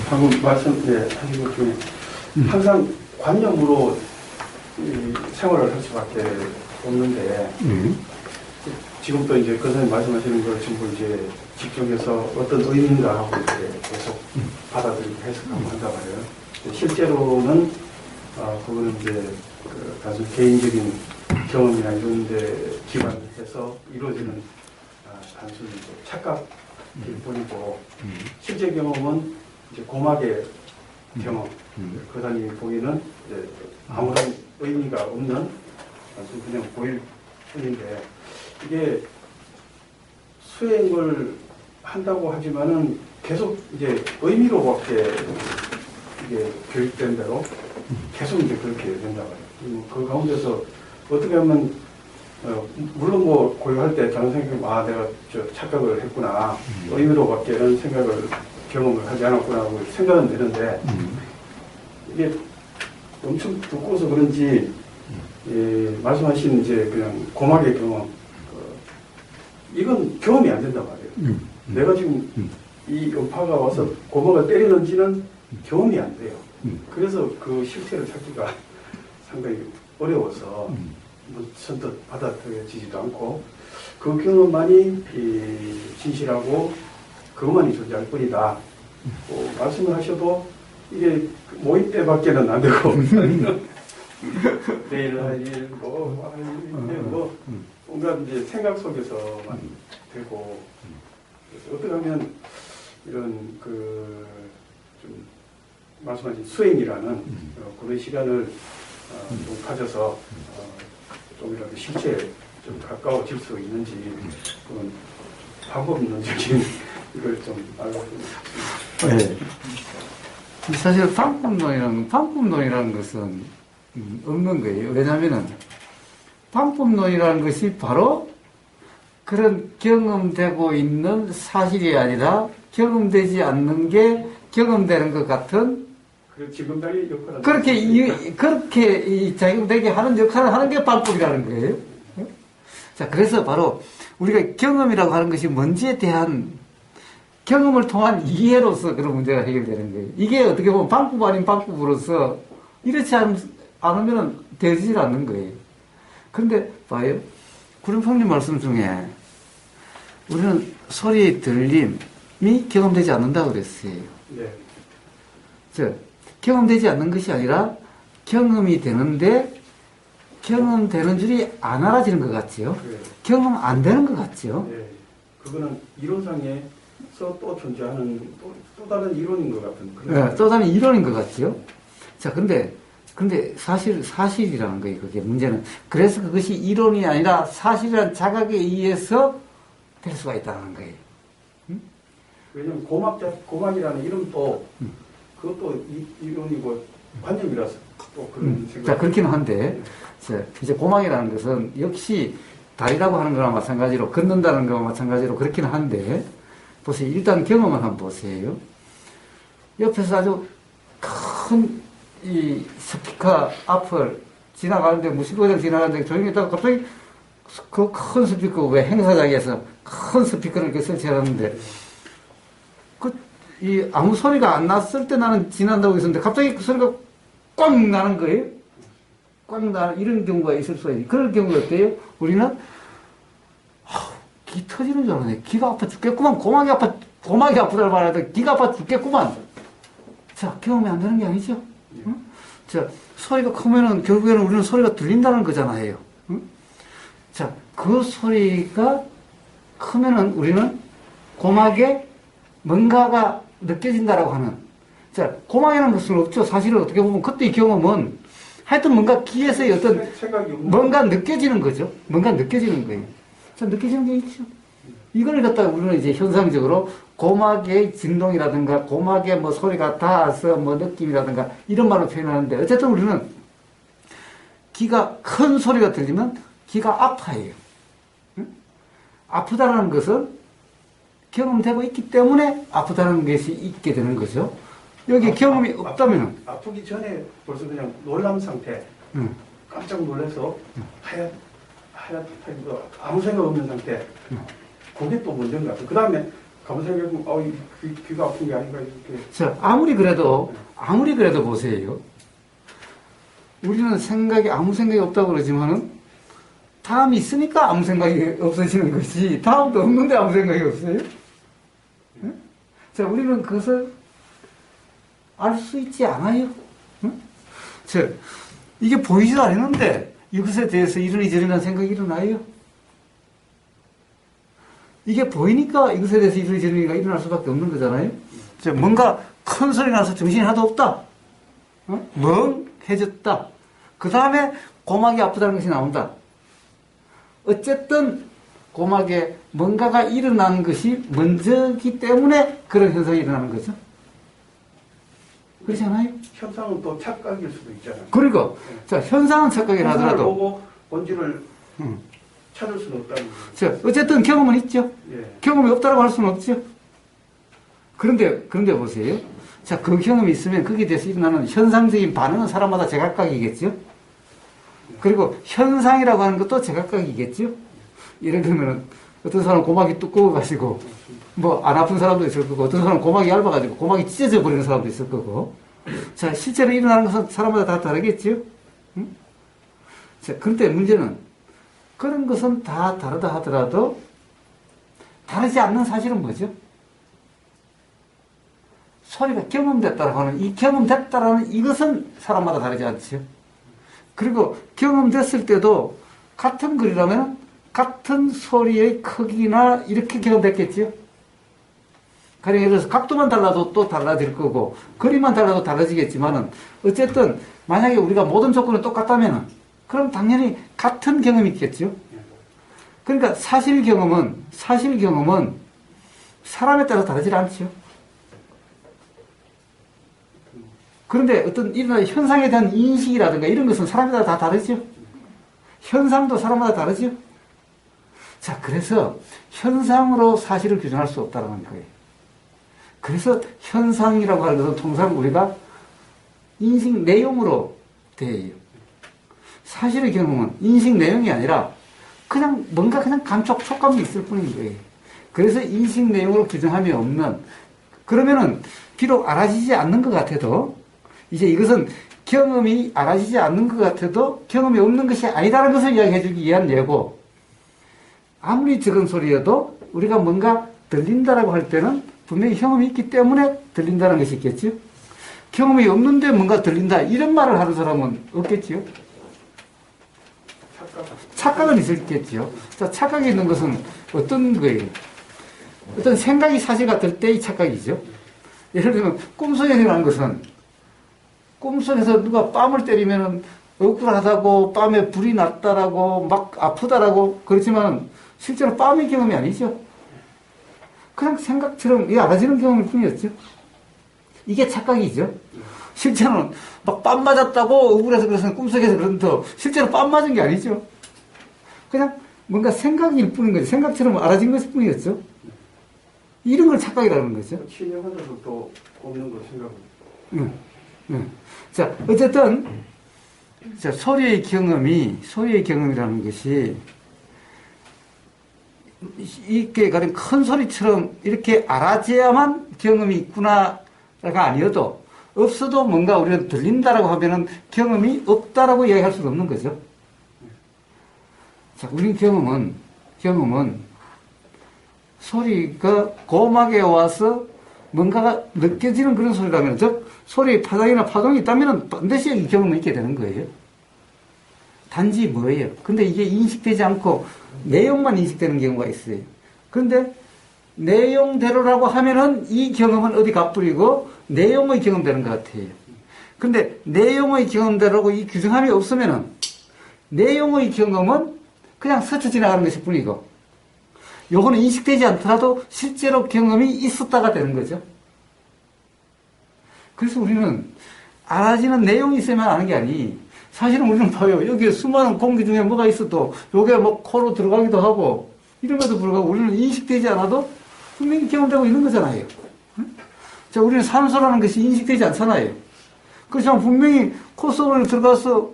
방금 하신 것 중에 항상 관념으로 이 생활을 할 수밖에 없는데 지금도 이제 그 선생님 말씀하시는 걸 전부 이제 직종에서 어떤 의미인가 하고 이제 계속 받아들이고 해석하고 한단 말이에요. 실제로는 그거는 이제 그 단순 개인적인 경험이나 이런 데 기반해서 이루어지는 단순히 착각일 뿐이고 실제 경험은 이제 고막의 경험, 그 사람이 보기는 이제 아무런 의미가 없는 단순 그냥 보일 뿐인데 이게 수행을 한다고 하지만은 계속 이제 의미로밖에 이게 교육된 대로 계속 이제 그렇게 된다고 해요. 그 가운데서 어떻게 하면 물론 뭐 고요할 때 저는 생각이 내가 저 착각을 했구나 의미로밖에 이런 생각을 경험을 하지 않았구나 하고 생각은 되는데 이게 엄청 두꺼워서 그런지 말씀하신 이제 그냥 고막의 경험 이건 경험이 안 된단 말이에요. 내가 지금 이 음파가 와서 고막을 때리는지는 경험이 안 돼요. 그래서 그 실체를 찾기가 상당히 어려워서 선뜻 받아들여지지도 않고 그 경험만이 진실하고 그것만이 존재할 뿐이다. 말씀을 하셔도 이게 모임 때밖에는 안 되고 내일 할 일, 뭔가 이제 생각 속에서만 되고 그래서 어떻게 하면 이런 좀 말씀하신 수행이라는 그런 시간을 좀 가져서 좀이라도 실체에 좀 가까워질 수 있는지 그런 방법론적인 이걸 좀 알고 싶습니다. 네. 사실 방법론이라는 것은 없는 거예요. 왜냐하면은 방법론이라는 것이 바로 그런 경험되고 있는 사실이 아니라 경험되지 않는 게 경험되는 것 같은 지금까지 역할을 그렇게 작용되게 하는 역할을 하는 게 방법이라는 거예요. 자, 그래서 바로 우리가 경험이라고 하는 것이 뭔지에 대한 경험을 통한 이해로서 그런 문제가 해결되는 거예요. 이게 어떻게 보면 방법 아닌 방법으로서 이렇지 않으면 되질 않는 거예요. 그런데 봐요. 구름평님 말씀 중에 우리는 소리의 들림이 경험되지 않는다고 그랬어요. 네. 경험되지 않는 것이 아니라 경험이 되는데 경험되는 줄이 안 알아지는 것 같지요. 네. 경험 안 되는 것 같지요. 네. 그거는 이론상에서 또 존재하는 또 다른 이론인 것 같은 그런. 네, 또 다른 이론인 것 같지요. 자, 근데 사실이라는 거예요. 그게 문제는. 그래서 그것이 이론이 아니라 사실이라는 자각에 의해서 될 수가 있다는 거예요. 왜냐면 고막이라는 이름도 그것도 이론이고 관념이라서 또 그런 생각. 자, 그렇기는 한데, 이제 고막이라는 것은 역시 다리라고 하는 거랑 마찬가지로, 걷는다는 거와 마찬가지로 그렇기는 한데, 보세요. 일단 경험을 한번 보세요. 옆에서 아주 큰 이 스피커 앞을 지나가는데, 무식거장 지나가는데 조용히 있다가 갑자기 그 큰 스피커, 왜 행사장에서 큰 스피커를 이렇게 설치하는데, 아무 소리가 안 났을 때 나는 지난다고 했었는데 갑자기 그 소리가 꽉 나는 거예요. 꽉 나는 이런 경우가 있을 수가 있어요. 그럴 경우가 어때요? 우리는 기 터지는 줄 알았네. 기가 아파 죽겠구만. 고막이 아프다를 말하는데 기가 아파 죽겠구만. 자, 경험이 안 되는 게 아니죠. 응? 자, 소리가 크면은 결국에는 우리는 소리가 들린다는 거잖아요. 응? 자, 그 소리가 크면은 우리는 고막에 뭔가가 느껴진다라고 하는. 자, 고막이라는 것은 없죠. 사실은 어떻게 보면 그때의 경험은 하여튼 뭔가 귀에서의 어떤 뭔가 느껴지는 거죠. 뭔가 느껴지는 거예요. 자, 느껴지는 게 있죠. 이걸 갖다가 우리는 이제 현상적으로 고막의 진동이라든가 고막의 뭐 소리가 닿아서 뭐 느낌이라든가 이런 말로 표현하는데 어쨌든 우리는 귀가 큰 소리가 들리면 귀가 아파해요. 응? 아프다는 것은 경험되고 있기 때문에 아프다는 것이 있게 되는 거죠. 여기 경험이 없다면 아프기 전에 벌써 그냥 놀람 상태, 깜짝 놀라서 하얗 아무 생각 없는 상태, 그게 또 문제인 것 같아요. 그 다음에 가만 생각해보면, 귀가 아픈 게 아닌가, 이렇게. 자, 아무리 그래도 보세요. 우리는 아무 생각이 없다고 그러지만은, 다음이 있으니까 아무 생각이 없어지는 것이, 다음도 없는데 아무 생각이 없어요? 네? 자, 우리는 그것을 알 수 있지 않아요? 응? 자, 이게 보이지도 않는데, 이것에 대해서 이러니저러니 생각이 일어나요? 이게 보이니까 이것에 대해서 이러니저러니가 일어날 수밖에 없는 거잖아요? 자, 뭔가 큰 소리 나서 정신이 하나도 없다. 멍해졌다. 그 다음에 고막이 아프다는 것이 나온다. 어쨌든 고막에 뭔가가 일어나는 것이 먼저기 때문에 그런 현상이 일어나는 거죠. 그렇지 않아요? 현상은 또 착각일 수도 있잖아요. 그러니까, 자, 현상은 착각이라 현상을 하더라도. 보고 본질을 찾을 수는 없다는 거죠. 자, 어쨌든 경험은 있죠. 예. 경험이 없다라고 할 수는 없죠. 그런데 보세요. 자, 그 경험이 있으면 거기에 대해서 일어나는 현상적인 반응은 사람마다 제각각이겠죠. 그리고 현상이라고 하는 것도 제각각이겠죠. 예를 들면은 어떤 사람은 고막이 두꺼워가지고 뭐 안 아픈 사람도 있을 거고 어떤 사람은 고막이 얇아가지고 고막이 찢어져 버리는 사람도 있을 거고. 자, 실제로 일어나는 것은 사람마다 다 다르겠죠. 응? 자, 그런데 문제는 그런 것은 다 다르다 하더라도 다르지 않는 사실은 뭐죠? 소리가 경험됐다라고 하는 이 경험됐다라는 이것은 사람마다 다르지 않죠. 그리고 경험됐을 때도 같은 글이라면 같은 소리의 크기나 이렇게 경험됐겠지요. 가령 예를 들어서 각도만 달라도 또 달라질 거고 거리만 달라도 달라지겠지만은 어쨌든 만약에 우리가 모든 조건이 똑같다면은 그럼 당연히 같은 경험이 있겠죠. 그러니까 사실 경험은 사람에 따라 다르지 않죠. 그런데 어떤 일어나는 현상에 대한 인식이라든가 이런 것은 사람에 따라 다 다르죠. 현상도 사람마다 다르죠. 자, 그래서 현상으로 사실을 규정할 수 없다는 거예요. 그래서 현상이라고 하는 것은 통상 우리가 인식 내용으로 대해요. 사실의 경험은 인식 내용이 아니라 그냥 뭔가 그냥 감촉, 촉감이 있을 뿐인 거예요. 그래서 인식 내용으로 규정함이 없는, 그러면은 비록 알아지지 않는 것 같아도 이제 이것은 경험이 알아지지 않는 것 같아도 경험이 없는 것이 아니다라는 것을 이야기해 주기 위한 예고, 아무리 적은 소리여도 우리가 뭔가 들린다라고 할 때는 분명히 경험이 있기 때문에 들린다는 것이 있겠죠. 경험이 없는데 뭔가 들린다 이런 말을 하는 사람은 없겠지요. 착각은 있겠지요. 자, 착각이 있는 것은 어떤 거예요? 어떤 생각이 사실 같을 때의 착각이죠. 예를 들면 꿈속에 일어나는 것은 꿈속에서 누가 뺨을 때리면 억울하다고 뺨에 불이 났다라고 막 아프다라고 그렇지만 실제로 뺨의 경험이 아니죠. 그냥 생각처럼 알아지는 경험일 뿐이었죠. 이게 착각이죠. 실제로는 막 뺨 맞았다고 억울해서 그래서 꿈속에서 그런데 실제로 뺨 맞은 게 아니죠. 그냥 뭔가 생각일 뿐인 거죠. 생각처럼 알아진 것일 뿐이었죠. 이런 걸 착각이라는 거죠. 치명하면서 또 없는 걸 생각합니다. 자, 어쨌든, 자, 소리의 경험이라는 것이, 이렇게 가령 큰 소리처럼 이렇게 알아져야만 경험이 있구나가 아니어도, 없어도 뭔가 우리는 들린다라고 하면은 경험이 없다라고 이야기할 수는 없는 거죠. 자, 우리 경험은 소리가 고막에 와서 뭔가가 느껴지는 그런 소리라면, 즉, 소리의 파장이나 파동이 있다면 반드시 이 경험이 있게 되는 거예요. 단지 뭐예요? 근데 이게 인식되지 않고 내용만 인식되는 경우가 있어요. 그런데 내용대로라고 하면은 이 경험은 어디 가뿐이고 내용의 경험되는 것 같아요. 근데 내용의 경험대로고 이 규정함이 없으면은 내용의 경험은 그냥 스쳐 지나가는 것일 뿐이고 요거는 인식되지 않더라도 실제로 경험이 있었다가 되는 거죠. 그래서 우리는 알아지는 내용이 있어야만 아는 게 아니, 사실은 우리는 봐요. 여기에 수많은 공기 중에 뭐가 있어도 요게 뭐 코로 들어가기도 하고 이름에도 불구하고 우리는 인식되지 않아도 분명히 경험되고 있는 거잖아요. 자, 우리는 산소라는 것이 인식되지 않잖아요. 그렇지만 분명히 코 속으로 들어가서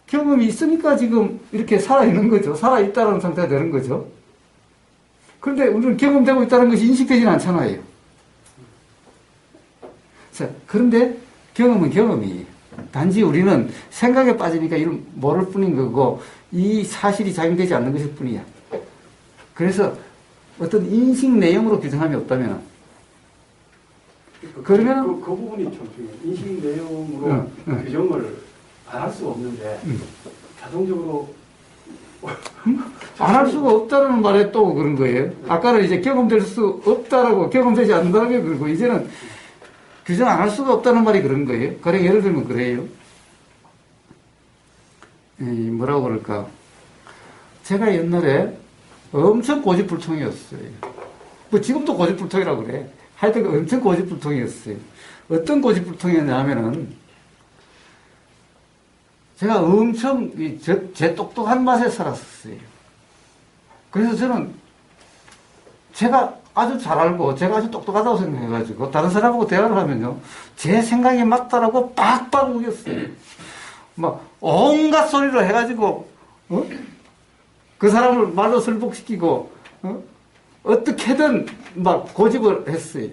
경험이 있으니까 지금 이렇게 살아있는 거죠. 살아있다는 상태가 되는 거죠. 그런데 우리는 경험되고 있다는 것이 인식되지는 않잖아요. 자, 그런데 경험은 경험이. 단지 우리는 생각에 빠지니까 이를 모를 뿐인 거고, 이 사실이 작용되지 않는 것일 뿐이야. 그래서 어떤 인식 내용으로 규정함이 없다면, 그러면 그 부분이 좀 중요해요. 인식 내용으로 규정을 안 할 수가 없는데 자동적으로 안 할 수가 없다는 말에 또 그런 거예요. 아까는 이제 경험될 수 없다라고, 경험되지 않는다는 게 그러고, 이제는 규정 안 할 수가 없다는 말이 그런 거예요. 가령 예를 들면 그래요. 뭐라고 그럴까. 제가 옛날에 엄청 고집불통이었어요. 뭐 지금도 고집불통이라고 그래. 하여튼 엄청 고집불통이었어요. 어떤 고집불통이었냐면은 제가 엄청 제 똑똑한 맛에 살았었어요. 그래서 저는 제가 아주 잘 알고 제가 아주 똑똑하다고 생각해가지고 다른 사람하고 대화를 하면요, 제 생각이 맞다라고 빡빡 우겼어요. 막 온갖 소리를 해가지고 그 사람을 말로 설득시키고 어떻게든 막 고집을 했어요.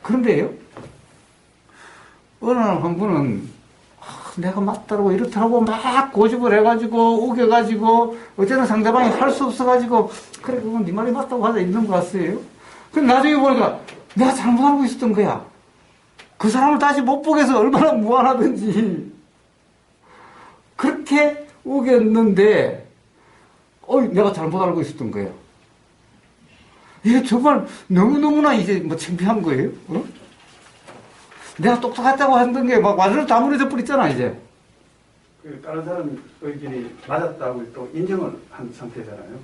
그런데요, 어느 날 한 분은 내가 맞다고 이렇다고 막 고집을 해가지고 우겨가지고 어쨌든 상대방이 할 수 없어가지고 그래 그건 네 말이 맞다고 하자 있는 것 같아요. 근데 나중에 보니까 내가 잘못 알고 있었던 거야. 그 사람을 다시 못 보게 해서 얼마나 무안하든지 그렇게 우겼는데 내가 잘못 알고 있었던 거야. 이게 정말 너무너무나 이제 뭐 창피한 거예요. 내가 똑똑하다고 했던 게 막 완전히 다무너져 버렸잖아, 이제. 다른 사람 의견이 맞았다고 또 인정을 한 상태잖아요.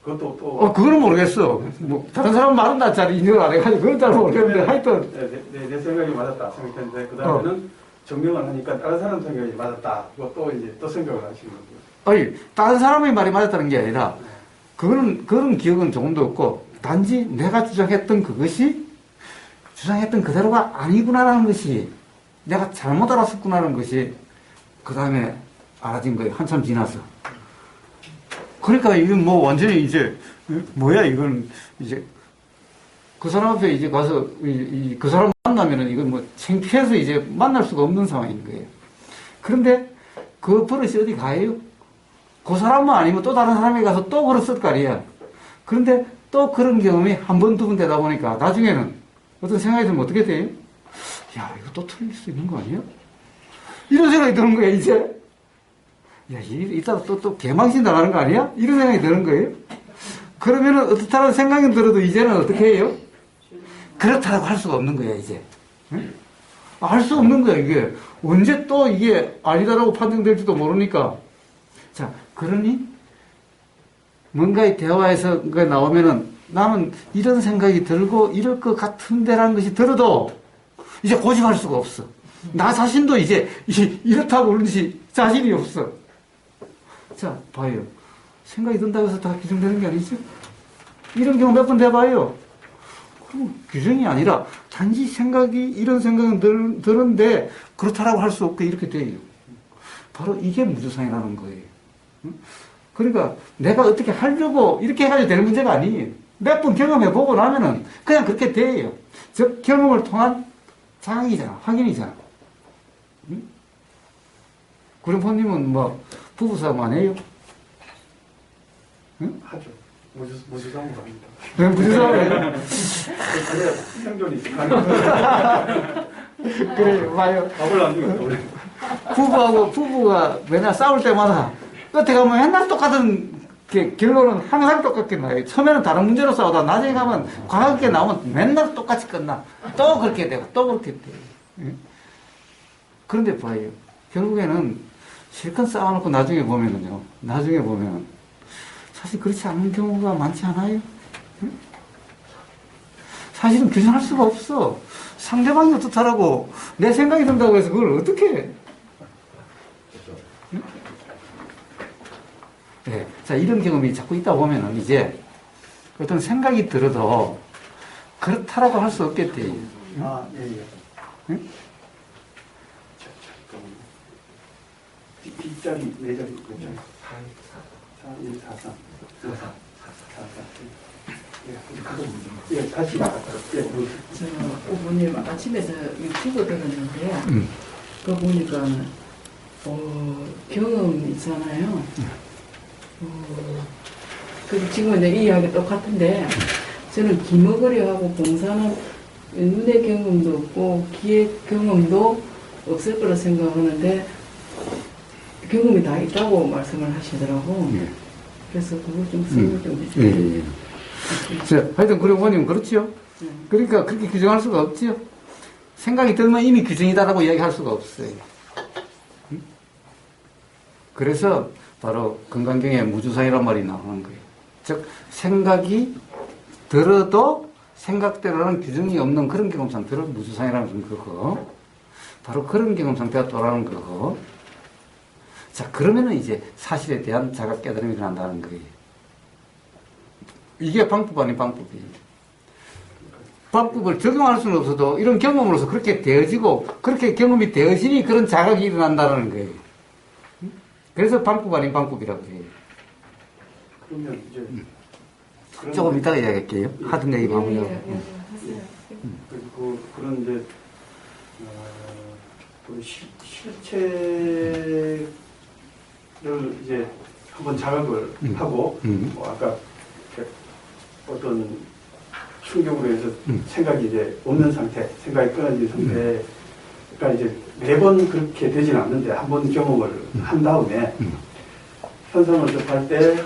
그것도 또. 그거는 모르겠어. 뭐, 다른 사람 말은 나 잘 인정을 안 해가지고, 그건 잘 모르겠는데, 하여튼. 내 생각이 맞았다 생각했는데, 그 다음에는 증명을 하니까 다른 사람 생각이 맞았다. 그것도 이제 또 생각을 하시는 거고요. 아니, 다른 사람의 말이 맞았다는 게 아니라, 그런 기억은 조금도 없고, 단지 내가 주장했던 그것이 주장했던 그대로가 아니구나라는 것이, 내가 잘못 알았었구나라는 것이, 그 다음에 알아진 거예요. 한참 지나서. 그러니까 이건 뭐 완전히 이제, 뭐야, 이건 이제, 그 사람 앞에 이제 가서, 그 사람 만나면은 이건 뭐 창피해서 이제 만날 수가 없는 상황인 거예요. 그런데 그 버릇이 어디 가요? 그 사람만 아니면 또 다른 사람이 가서 또 그랬을 거 아니야. 그런데 또 그런 경험이 한 번, 두 번 되다 보니까 나중에는 어떤 생각이 들면 어떻게 돼요? 야, 이거 또 틀릴 수 있는 거 아니야? 이런 생각이 드는 거야, 이제. 야, 이따가 또 개망신 당하는 거 아니야? 이런 생각이 드는 거예요. 그러면은 어떻다는 생각이 들어도 이제는 어떻게 해요? 그렇다고 할 수가 없는 거야, 이제. 응? 알 수 없는 거야, 이게. 언제 또 이게 아니다라고 판정될지도 모르니까. 자, 그러니 뭔가의 대화에서 나오면은 나는 이런 생각이 들고 이럴 것 같은데라는 것이 들어도 이제 고집할 수가 없어. 나 자신도 이제 이렇다고 그런지 자신이 없어. 자, 봐요. 생각이 든다고 해서 다 규정되는 게 아니죠? 이런 경우 몇 번 돼봐요. 그럼 규정이 아니라 단지 이런 생각은 드는데 그렇다라고 할 수 없게 이렇게 돼요. 바로 이게 무주상이라는 거예요. 그러니까 내가 어떻게 하려고 이렇게 해가지고 되는 문제가 아니에요. 몇 번 경험해보고 나면은 그냥 그렇게 돼요. 즉, 경험을 통한 자각이잖아. 확인이잖아. 응? 구룡포님은 뭐, 부부싸움 안 해요? 응? 하죠. 무주상으로 합니다. 무주싸움 해요? 생존이 그래, 봐요. 밥을 안 주고 부부가 맨날 싸울 때마다 끝에 가면 맨날 똑같은 결론은 항상 똑같게 나요. 처음에는 다른 문제로 싸우다 나중에 가면 과학계 나오면 맨날 똑같이 끝나. 또 그렇게 되고 또 그렇게 돼요. 그런데 봐요. 결국에는 실컷 싸워놓고 나중에 보면 사실 그렇지 않은 경우가 많지 않아요? 사실은 규정할 수가 없어. 상대방이 어떻다라고 내 생각이 든다고 해서 그걸 어떻게 해? 네. 자, 이런 경험이 자꾸 있다 보면은 이제 어떤 생각이 들어도 그렇다라고 할 수 없겠대요. 아, 예, 예. 응? 뒷자리, 네 자리, 몇 자리? 4143. 44. 예, 다시 나갔다. 예, 저 어머님 아침에 저 유튜브 들었는데 그거 보니까 경험 있잖아요. 그 지금 내 이야기 똑같은데 저는 기머거리하고 봉사는 눈의 경험도 없고 귀의 경험도 없을 거라 생각하는데 경험이 다 있다고 말씀을 하시더라고. 예. 그래서 그거 좀 설명 좀 해주세요. 예, 예. 자, 하여튼 그리고 어머님 그렇지요? 그러니까 그렇게 규정할 수가 없지요? 생각이 들면 이미 규정이다라고 이야기할 수가 없어요. 응? 그래서 바로 건강경에 무주상이란 말이 나오는 거예요. 즉 생각이 들어도 생각대로는 규정이 없는 그런 경험 상태를 무주상이라는 거고, 바로 그런 경험 상태가 또라는 거고. 자, 그러면은 이제 사실에 대한 자각 깨달음이 일어난다는 거예요. 이게 방법 아닌 방법이에요. 방법을 적용할 수는 없어도 이런 경험으로서 그렇게 되어지고 그렇게 경험이 되어지니 그런 자각이 일어난다는 거예요. 그래서 방법 아닌 방법이라고 해요. 그러면 이제 조금 이따가 이야기할게요. 하던 얘기 마무리하고. 그런 이제 그 실체를 이제 한번 자각을 하고 아까 어떤 충격으로 해서 생각이 이제 없는 상태, 생각이 끊어진 상태가 이제 매번 그렇게 되지는 않는데 한 번 경험을 한 다음에 현상을 접할 때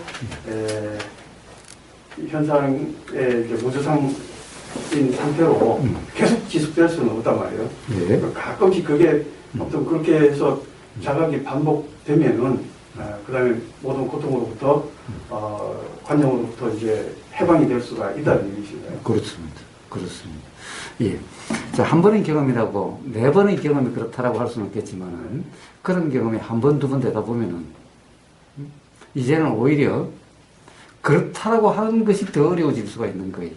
현상의 이제 무주상인 상태로 계속 지속될 수는 없단 말이에요. 네. 가끔씩 그게 아무튼 그렇게 해서 자각이 반복되면은 그 다음에 모든 고통으로부터 관념으로부터 이제 해방이 될 수가 있다는 얘기신가요? 그렇습니다. 그렇습니다. 예. 자, 한 번의 경험이라고, 네 번의 경험이 그렇다라고 할 수는 없겠지만은, 그런 경험이 한 번, 두 번 되다 보면은, 이제는 오히려 그렇다라고 하는 것이 더 어려워질 수가 있는 거예요.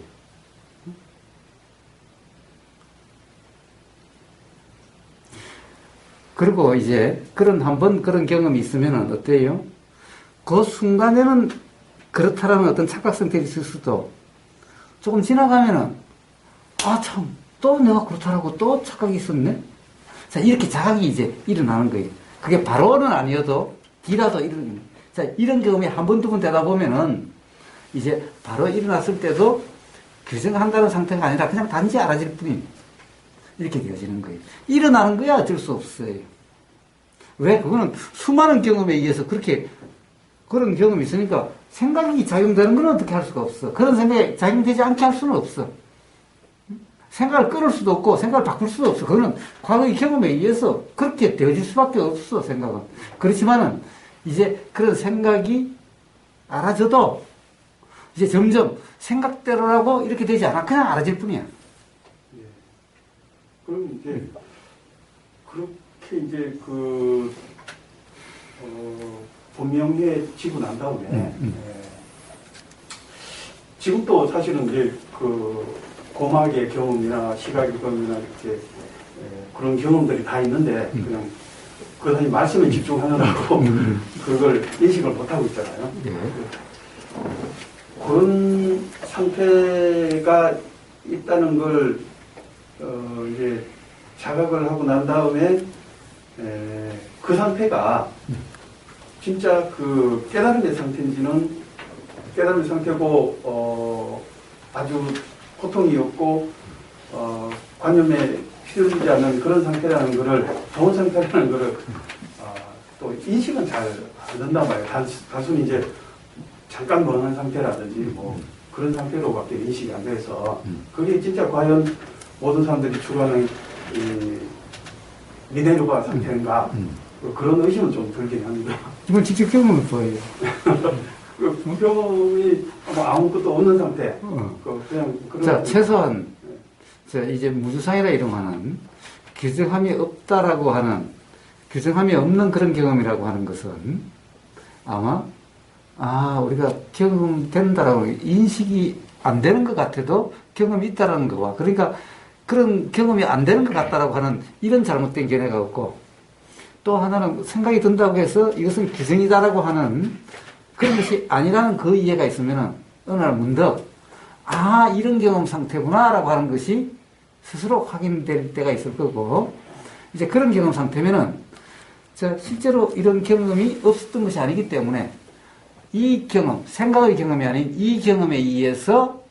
그리고 이제 그런 한 번 그런 경험이 있으면은 어때요? 그 순간에는 그렇다라는 어떤 착각 상태가 있을 수도 조금 지나가면은 아, 참, 또 내가 그렇다라고 또 착각이 있었네? 자, 이렇게 자각이 이제 일어나는 거예요. 그게 바로는 아니어도 뒤라도 일어나는. 자, 이런 경험이 한 번, 두 번 되다 보면은 이제 바로 일어났을 때도 규정한다는 상태가 아니라 그냥 단지 알아질 뿐입니다. 이렇게 되어지는 거예요. 일어나는 거야 어쩔 수 없어요. 왜? 그거는 수많은 경험에 의해서 그렇게 그런 경험이 있으니까 생각이 작용되는 건 어떻게 할 수가 없어. 그런 생각이 작용되지 않게 할 수는 없어. 생각을 끊을 수도 없고 생각을 바꿀 수도 없어. 그거는 과거의 경험에 의해서 그렇게 되어질 수밖에 없어. 생각은. 그렇지만은 이제 그런 생각이 알아져도 이제 점점 생각대로라고 이렇게 되지 않아. 그냥 알아질 뿐이야. 예. 그럼 이제 그렇게 이제 분명해지고 난 다음에 지금도 사실은 이제 고막의 경험이나 시각의 경험이나 이렇게 그런 경험들이 다 있는데 그냥 그 사실 말씀에 집중하느라고 그걸 인식을 못하고 있잖아요. 그런 상태가 있다는 걸 이제 자각을 하고 난 다음에 그 상태가 진짜 그 깨달음의 상태인지는 깨달음의 상태고 아주 고통이 없고 관념에 휘둘리지 않는 그런 상태라는 거를 좋은 상태라는 거를 또 인식은 잘 안 된단 말이에요. 단순히 이제 잠깐 멍한 상태라든지 뭐 그런 상태로밖에 인식이 안 돼서 그게 진짜 과연 모든 사람들이 추구하는 이 미네르바 상태인가 그런 의심은 좀 들긴 합니다. 이건 직접 경험을 보여요. 그 경험이 아무것도 없는 상태. 그냥 그런. 자, 최소한 자, 이제 무주상이라 이름하는 규정함이 없다라고 하는 규정함이 없는 그런 경험이라고 하는 것은 아마 우리가 경험된다라고 인식이 안 되는 것 같아도 경험이 있다라는 거와 그러니까 그런 경험이 안 되는 것 같다라고 하는 이런 잘못된 견해가 없고 또 하나는 생각이 든다고 해서 이것은 규정이다라고 하는 그런 것이 아니라는 그 이해가 있으면은 어느 날 문득 아 이런 경험 상태구나라고 하는 것이 스스로 확인될 때가 있을 거고 이제 그런 경험 상태면은 실제로 이런 경험이 없었던 것이 아니기 때문에 이 경험, 생각의 경험이 아닌 이 경험에 의해서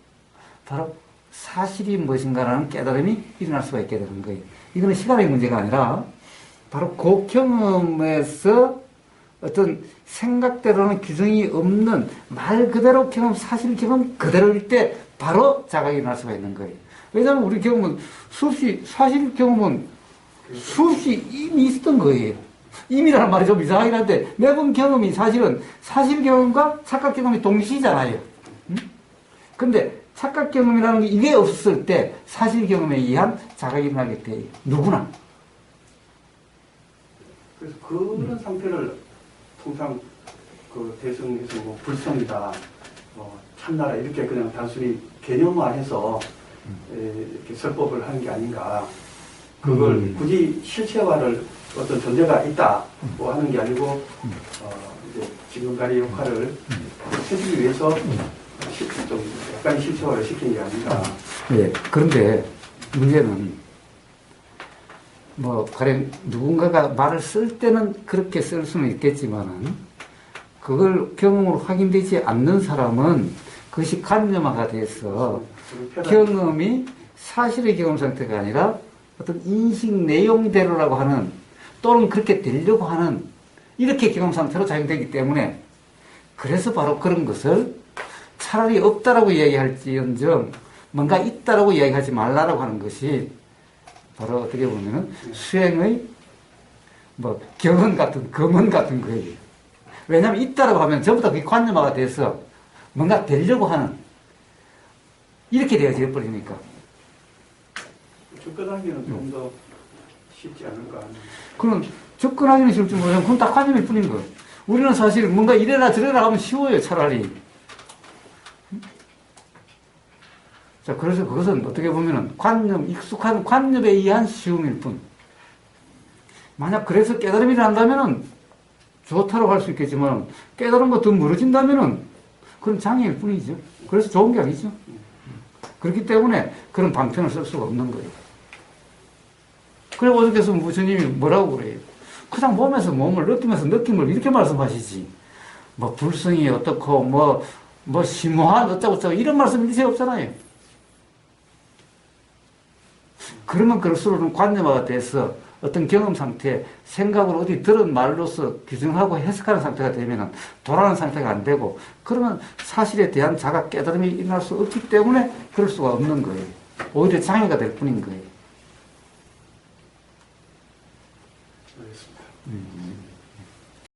바로 사실이 무엇인가라는 깨달음이 일어날 수가 있게 되는 거예요. 이거는 시간의 문제가 아니라 바로 그 경험에서 어떤 생각대로는 규정이 없는 말 그대로 경험, 사실 경험 그대로일 때 바로 자각이 일어날 수가 있는 거예요. 왜냐하면 우리 경험은 사실 경험은 수없이 이미 있었던 거예요. 이미라는 말이 좀 이상하긴 한데 매번 경험이 사실은 사실 경험과 착각 경험이 동시잖아요. 근데 착각 경험이라는 게 이게 없을 때 사실 경험에 의한 자각이 일어나게 돼요. 누구나. 그래서 그런 상태를 통상 그 대승에서 뭐 불성이다, 참나라 이렇게 그냥 단순히 개념화해서 이렇게 설법을 하는 게 아닌가. 그걸 굳이 실체화를 어떤 존재가 있다 뭐 하는 게 아니고 이제 지금까지 역할을 해주기 위해서 좀 약간 실체화를 시킨 게 아닌가. 예. 그런데 문제는 가령 누군가가 말을 쓸 때는 그렇게 쓸 수는 있겠지만은 그걸 경험으로 확인되지 않는 사람은 그것이 관념화가 돼서 경험이 사실의 경험 상태가 아니라 어떤 인식 내용대로라고 하는 또는 그렇게 되려고 하는 이렇게 경험 상태로 작용되기 때문에 그래서 바로 그런 것을 차라리 없다라고 이야기할지언정 뭔가 있다라고 이야기하지 말라라고 하는 것이 바로 어떻게 보면은 수행의 경험 같은 검언 같은 거예요. 왜냐하면 있다라고 하면 전부 다 그게 관념화가 돼서 뭔가 되려고 하는 이렇게 되어져 버리니까. 접근하기는 좀 더 쉽지 않을까. 그럼 접근하기는 쉽지 모르겠지만 그건 다 관념일 뿐인 거예요. 우리는 사실 뭔가 이래라 저래라 하면 쉬워요, 차라리. 자, 그래서 그것은 어떻게 보면은 익숙한 관념에 의한 쉬움일 뿐. 만약 그래서 깨달음이 일어난다면은 좋다고 할 수 있겠지만 깨달음과 더 멀어진다면은 그건 장애일 뿐이죠. 그래서 좋은 게 아니죠. 그렇기 때문에 그런 방편을 쓸 수가 없는 거예요. 그래, 어저께서 부처님이 뭐라고 그래요? 그냥 몸에서 몸을 느끼면서 느낌을 이렇게 말씀하시지. 불성이 어떻고, 심오한 어쩌고저쩌고 이런 말씀 일체 없잖아요. 그러면 그럴수록은 관념화가 돼서 어떤 경험 상태, 생각을 어디 들은 말로서 규정하고 해석하는 상태가 되면은 돌아가는 상태가 안 되고 그러면 사실에 대한 자각 깨달음이 일어날 수 없기 때문에 그럴 수가 없는 거예요. 오히려 장애가 될 뿐인 거예요. 알겠습니다.